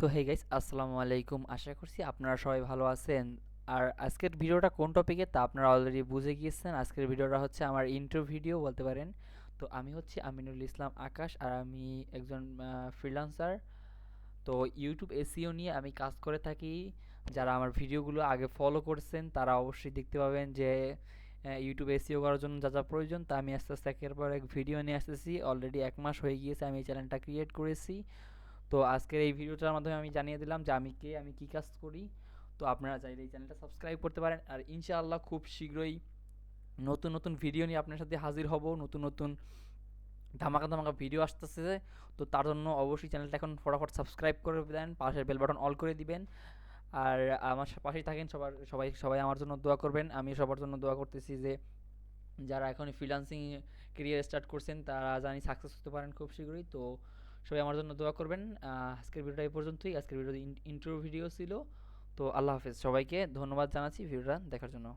তো hey guys, আসসালামু আলাইকুম। আশা করছি আপনারা সবাই ভালো আছেন। আর আজকের ভিডিওটা কোন টপিকে তা আপনারা অলরেডি বুঝে গিয়েছেন। আজকের ভিডিওটা হচ্ছে আমার ইন্ট্রো ভিডিও বলতে পারেন। তো আমি হচ্ছি আমিনুল ইসলাম আকাশ, আর আমি একজন ফ্রিল্যান্সার। তো ইউটিউব এসইও নিয়ে আমি কাজ করে থাকি। যারা আমার ভিডিওগুলো আগে ফলো করছেন তারা অবশ্যই দেখতে পাবেন যে ইউটিউব এসইও করার জন্য যা যা প্রয়োজন তা আমি আস্তে আস্তে একের পর এক ভিডিও নিয়ে আসতেছি। অলরেডি 1 মাস হয়ে গিয়েছে আমি এই চ্যানেলটা ক্রিয়েট করেছি। তো আজকের এই ভিডিওটার মাধ্যমে আমি জানিয়ে দিলাম যে আমি কে, আমি কী কাজ করি। তো আপনারা চাইলে এই চ্যানেলটা সাবস্ক্রাইব করতে পারেন। আর ইনশাআল্লাহ খুব শীঘ্রই নতুন নতুন ভিডিও নিয়ে আপনার সাথে হাজির হব। নতুন নতুন ধামাকা ধামাকা ভিডিও আসতেছে। তো তার জন্য অবশ্যই চ্যানেলটা এখন ফটাফট সাবস্ক্রাইব করে দেন, পাশের বেল বাটন অল করে দিবেন। আর আমার পাশেই থাকেন। সবাই সবাই আমার জন্য দোয়া করবেন। আমি সবার জন্য দোয়া করতেছি যে যারা এখন ফ্রিল্যান্সিং কেরিয়ার স্টার্ট করছেন তারা জানি সাকসেস হতে পারেন খুব শীঘ্রই। তো সবাই আমার জন্য দোয়া করবেন। আজকের ভিডিওটা এই পর্যন্তই। আজকের ভিডিও ইন্ট্রো ভিডিও ছিল। তো আল্লাহ হাফেজ, সবাইকে ধন্যবাদ জানাচ্ছি ভিডিওটা দেখার জন্য।